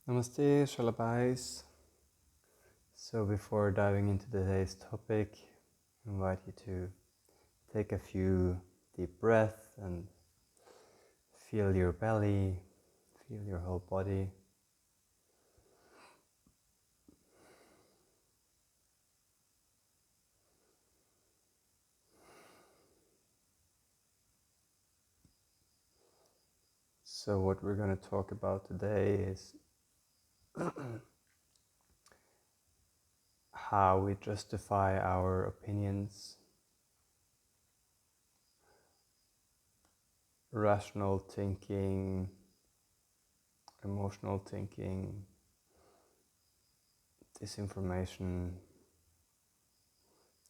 Namaste, Shalabais. So before diving into today's topic, I invite you to take a few deep breaths and feel your belly, feel your whole body. So what we're going to talk about today is how we justify our opinions, rational thinking, emotional thinking, disinformation,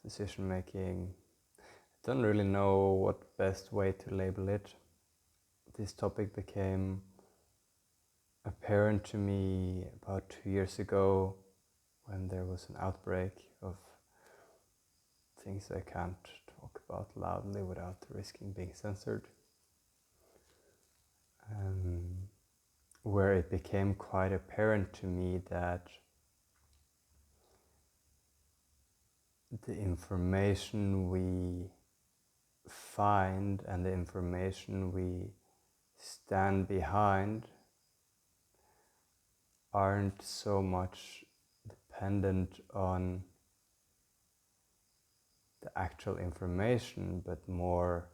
decision making. I don't really know what best way to label it. This topic became apparent to me about 2 years ago when there was an outbreak of things I can't talk about loudly without risking being censored, where it became quite apparent to me that the information we find and the information we stand behind aren't so much dependent on the actual information, but more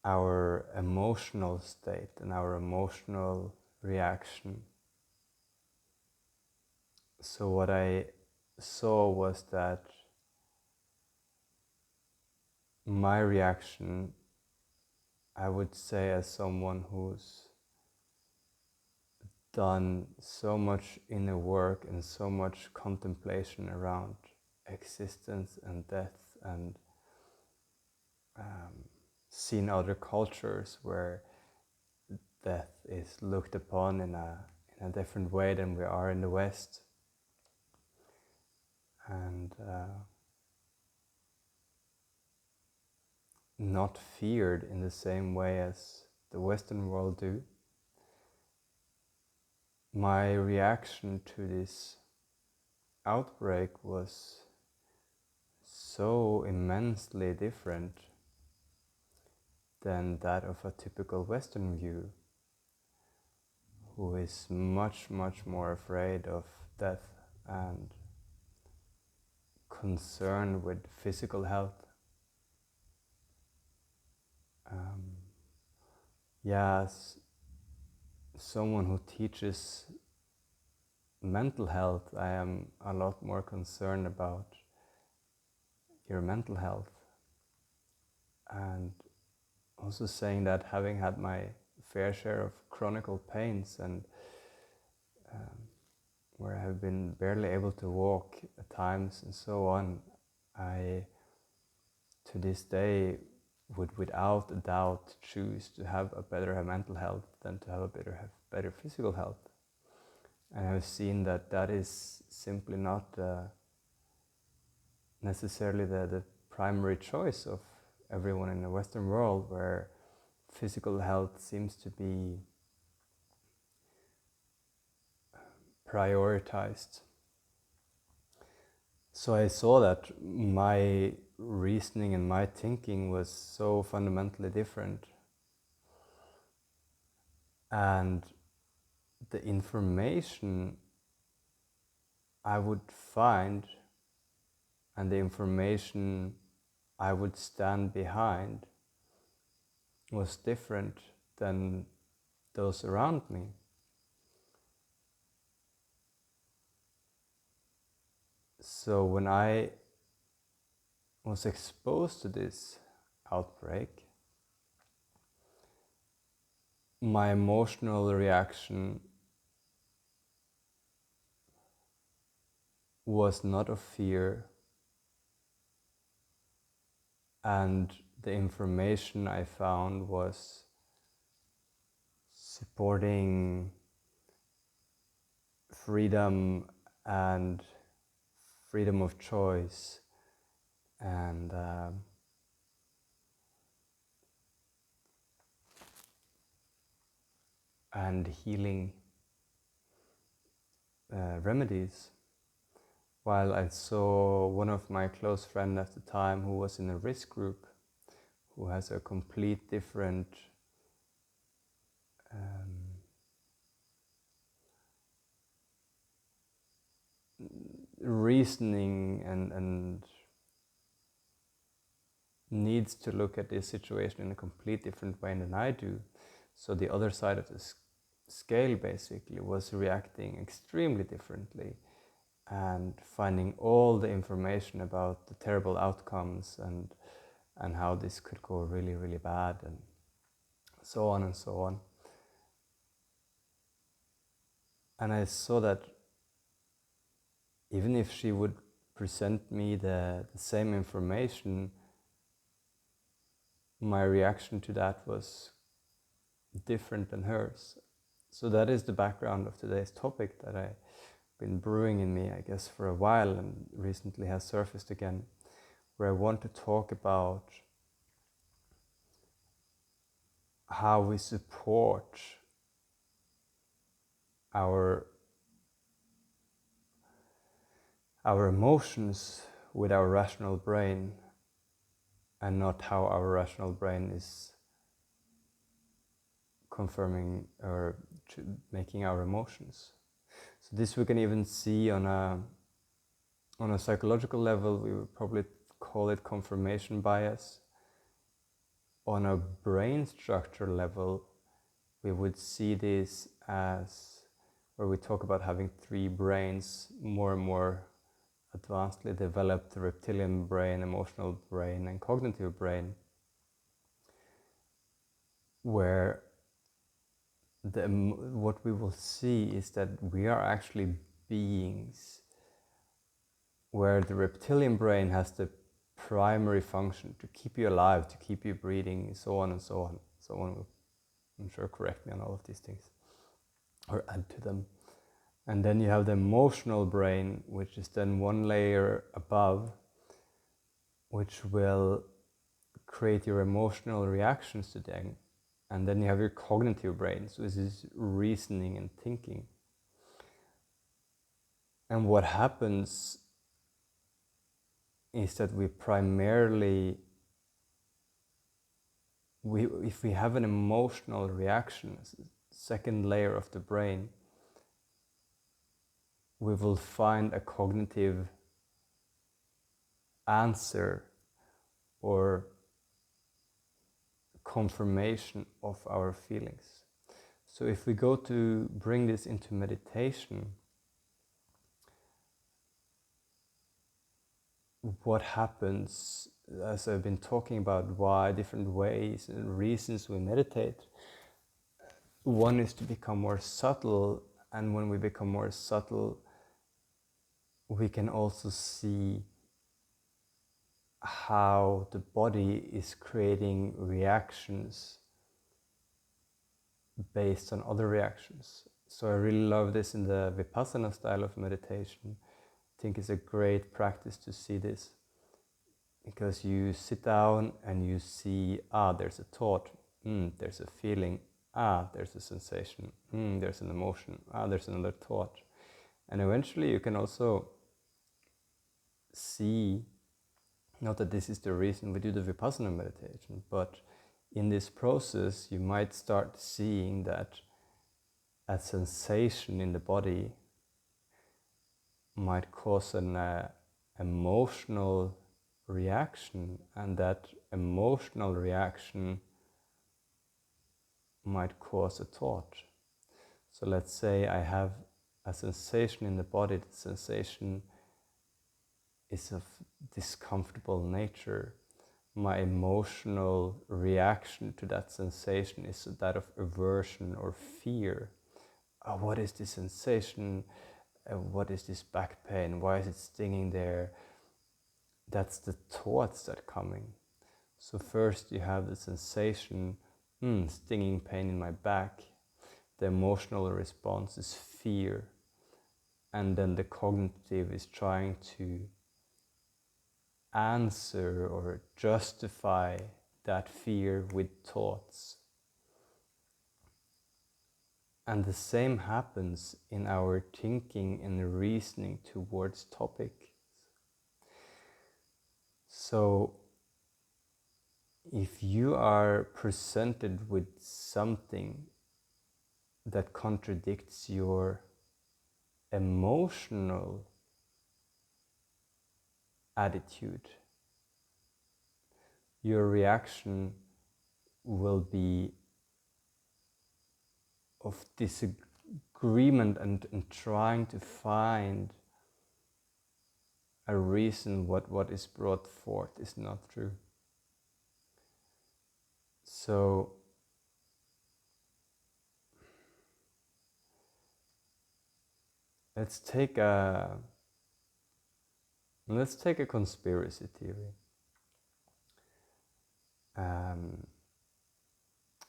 our emotional state and our emotional reaction. So what I saw was that my reaction, I would say, as someone who's done so much inner work and so much contemplation around existence and death, and seen other cultures where death is looked upon in a different way than we are in the West, and not feared in the same way as the Western world do. My reaction to this outbreak was so immensely different than that of a typical Western view, who is much, much more afraid of death and concerned with physical health. As someone who teaches mental health, I am a lot more concerned about your mental health. And also saying that, having had my fair share of chronic pains and where I have been barely able to walk at times and so on, I to this day would without a doubt choose to have a better mental health than to have a better physical health. And I've seen that that is simply not necessarily the primary choice of everyone in the Western world, where physical health seems to be prioritized. So I saw that my reasoning and my thinking was so fundamentally different, and the information I would find and the information I would stand behind was different than those around me. So when I was exposed to this outbreak, my emotional reaction was not of fear, and the information I found was supporting freedom and freedom of choice, and and healing remedies. While I saw one of my close friends at the time who was in a risk group, who has a complete different reasoning and needs to look at this situation in a complete different way than I do. So the other side of the scale basically was reacting extremely differently and finding all the information about the terrible outcomes and how this could go really, really bad and so on and so on. And I saw that even if she would present me the same information, my reaction to that was different than hers. So that is the background of today's topic that I've been brewing in me, I guess, for a while and recently has surfaced again, where I want to talk about how we support our emotions with our rational brain and not how our rational brain is confirming or making our emotions. So this we can even see on a psychological level. We would probably call it confirmation bias. On a brain structure level, we would see this as where we talk about having three brains, more and more advancedly developed: the reptilian brain, emotional brain, and cognitive brain, where what we will see is that we are actually beings where the reptilian brain has the primary function to keep you alive, to keep you breathing, so on and so on. Someone will, I'm sure, correct me on all of these things or add to them. And then you have the emotional brain, which is then one layer above, which will create your emotional reactions to them. And then you have your cognitive brain, so this is reasoning and thinking. And what happens is that we primarily, if we have an emotional reaction, second layer of the brain, we will find a cognitive answer or confirmation of our feelings. So if we go to bring this into meditation, what happens, as I've been talking about why different ways and reasons we meditate, one is to become more subtle, and when we become more subtle, we can also see how the body is creating reactions based on other reactions. So I really love this in the Vipassana style of meditation. I think it's a great practice to see this, because you sit down and you see, there's a thought, there's a feeling, there's a sensation, there's an emotion, there's another thought. And eventually you can also see, not that this is the reason we do the Vipassana meditation, but in this process you might start seeing that a sensation in the body might cause an emotional reaction, and that emotional reaction might cause a thought. So let's say I have a sensation in the body. The sensation is of discomfortable nature. My emotional reaction to that sensation is that of aversion or fear. What is this sensation? What is this back pain? Why is it stinging there? That's the thoughts that are coming. So first you have the sensation, stinging pain in my back. The emotional response is fear. And then the cognitive is trying to answer or justify that fear with thoughts. And the same happens in our thinking and reasoning towards topics. So if you are presented with something that contradicts your emotional attitude, your reaction will be of disagreement and trying to find a reason what is brought forth is not true. So let's take a conspiracy theory.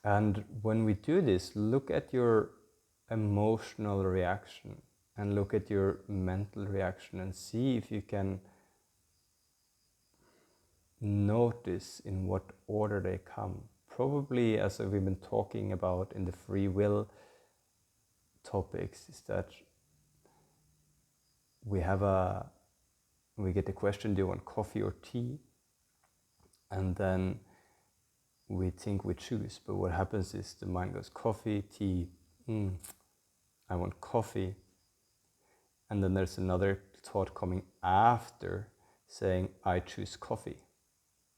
And when we do this, look at your emotional reaction and look at your mental reaction and see if you can notice in what order they come. Probably, as we've been talking about in the free will topics, is that we get the question, do you want coffee or tea? And then we think we choose, but what happens is the mind goes coffee, tea, I want coffee. And then there's another thought coming after saying, I choose coffee.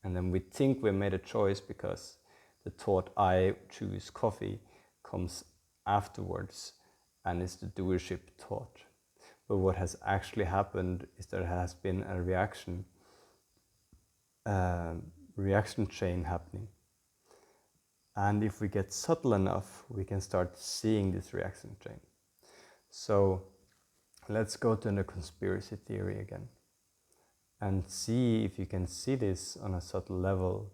And then we think we made a choice because the thought, I choose coffee, comes afterwards and is the doership thought. But what has actually happened is there has been a reaction chain happening. And if we get subtle enough, we can start seeing this reaction chain. So let's go to the conspiracy theory again and see if you can see this on a subtle level,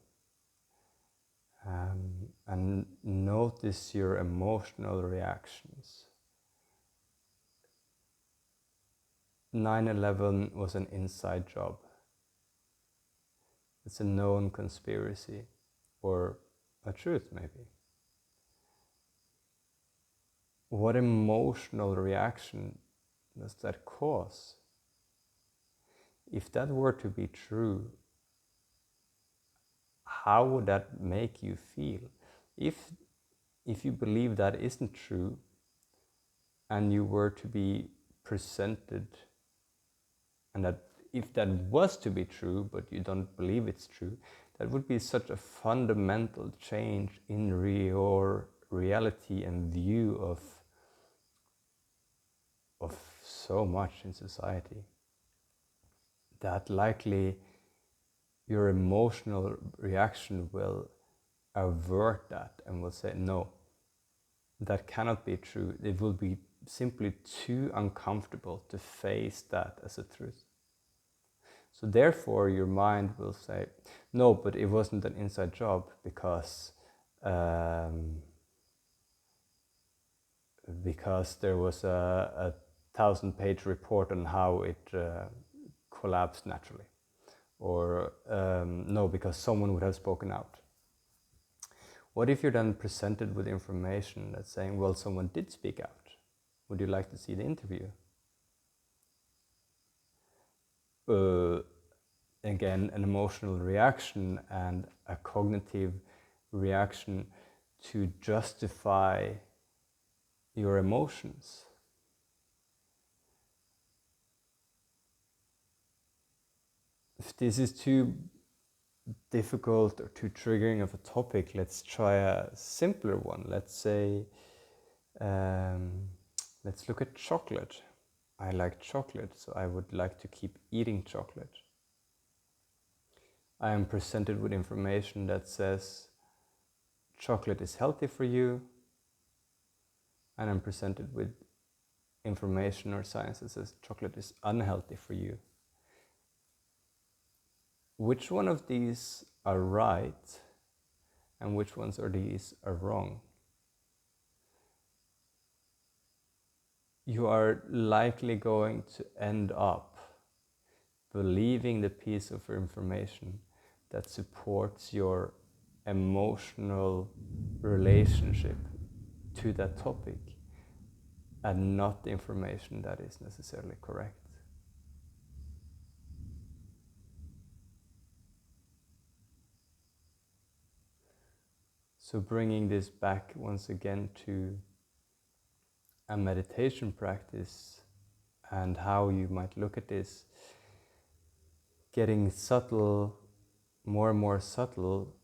and notice your emotional reactions. 9/11 was an inside job. It's a known conspiracy, or a truth maybe. What emotional reaction does that cause? If that were to be true, how would that make you feel? If you believe that isn't true, and you were to be presented, and that if that was to be true, but you don't believe it's true, that would be such a fundamental change in your reality and view of so much in society, that likely your emotional reaction will avert that and will say, no, that cannot be true. It will be simply too uncomfortable to face that as a truth. So therefore your mind will say, no, but it wasn't an inside job because there was a 1,000-page report on how it collapsed naturally. Or no, because someone would have spoken out. What if you're then presented with information that's saying, well, someone did speak out. Would you like to see the interview? Again, an emotional reaction and a cognitive reaction to justify your emotions. If this is too difficult or too triggering of a topic, let's try a simpler one. Let's say, let's look at chocolate. I like chocolate, so I would like to keep eating chocolate. I am presented with information that says chocolate is healthy for you, and I'm presented with information or science that says chocolate is unhealthy for you. Which one of these are right and which ones of these are wrong? You are likely going to end up believing the piece of information that supports your emotional relationship to that topic. and not information that is necessarily correct. So bringing this back once again to a meditation practice and how you might look at this, getting subtle, more and more subtle.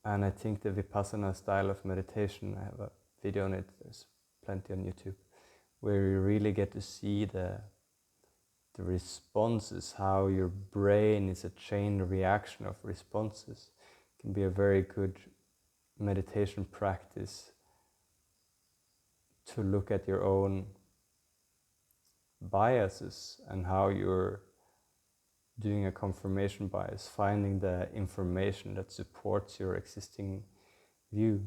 And I think the Vipassana style of meditation, I have a video on it, there's plenty on YouTube, where you really get to see the responses, how your brain is a chain reaction of responses. It can be a very good meditation practice to look at your own biases and how you're doing a confirmation bias, finding the information that supports your existing view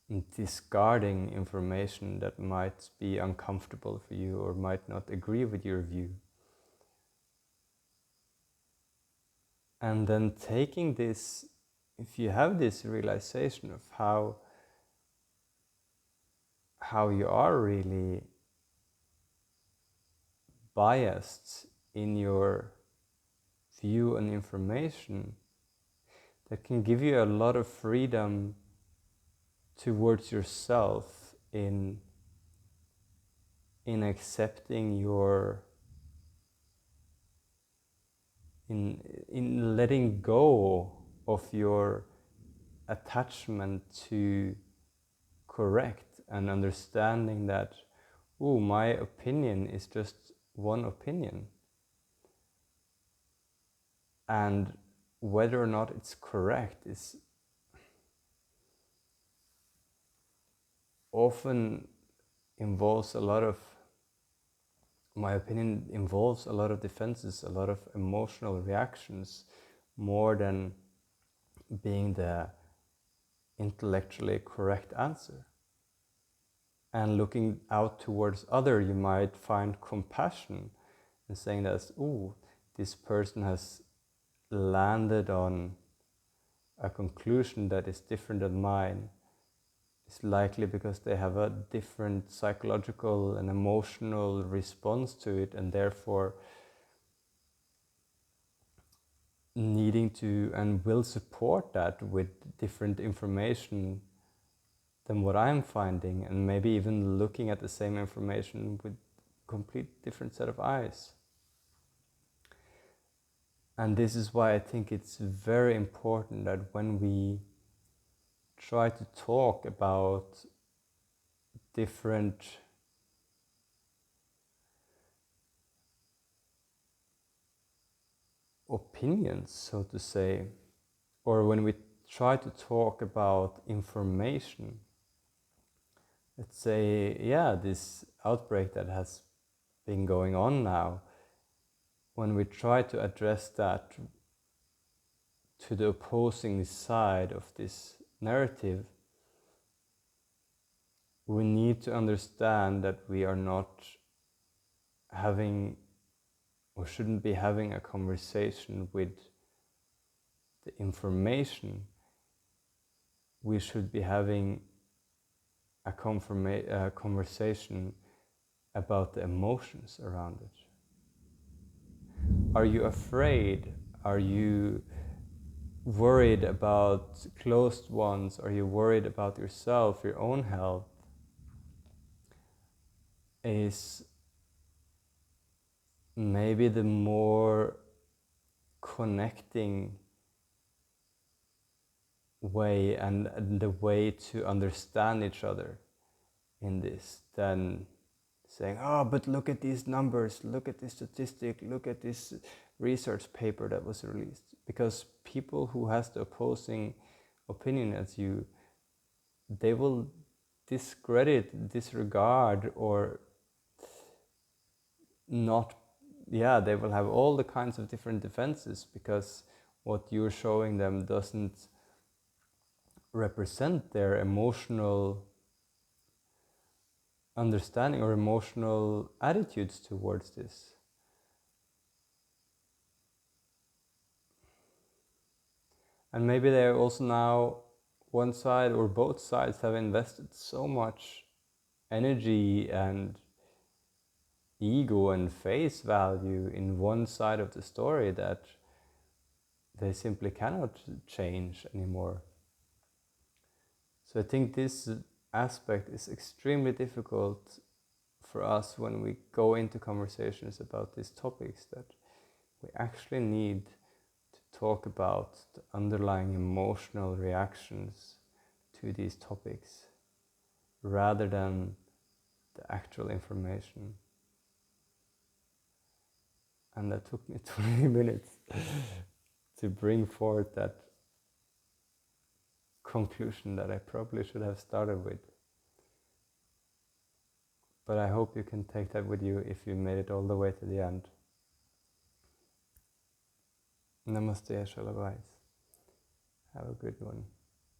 and discarding information that might be uncomfortable for you or might not agree with your view. And then taking this, if you have this realization of how you are really biased in your view on information, that can give you a lot of freedom towards yourself in accepting your in letting go of your attachment to correct and understanding that, oh, my opinion is just one opinion, and whether or not it's correct is often involves a lot of, my opinion involves a lot of defenses, a lot of emotional reactions, more than being the intellectually correct answer. And looking out towards other, you might find compassion and saying that, oh, this person has landed on a conclusion that is different than mine. It's likely because they have a different psychological and emotional response to it, and therefore needing to and will support that with different information than what I'm finding, and maybe even looking at the same information with complete different set of eyes. And this is why I think it's very important that when we try to talk about different opinions, so to say, or when we try to talk about information, let's say, yeah, this outbreak that has been going on now, when we try to address that to the opposing side of this narrative, we need to understand that we are not having or shouldn't be having a conversation with the information. We should be having a conversation about the emotions around it. Are you afraid? Are you worried about closed ones? Are you worried about yourself, your own health? Is maybe the more connecting way and the way to understand each other in this than saying, oh, but look at these numbers, look at this statistic, look at this research paper that was released. Because people who has the opposing opinion as you, they will discredit, disregard, or not, they will have all the kinds of different defenses because what you're showing them doesn't represent their emotional understanding or emotional attitudes towards this. And maybe they also now, one side or both sides have invested so much energy and ego and face value in one side of the story that they simply cannot change anymore. So I think this aspect is extremely difficult for us when we go into conversations about these topics, that we actually need to talk about the underlying emotional reactions to these topics rather than the actual information. And that took me 20 minutes to bring forth that conclusion that I probably should have started with. But I hope you can take that with you if you made it all the way to the end. Namaste, Ashalabais. Have a good one.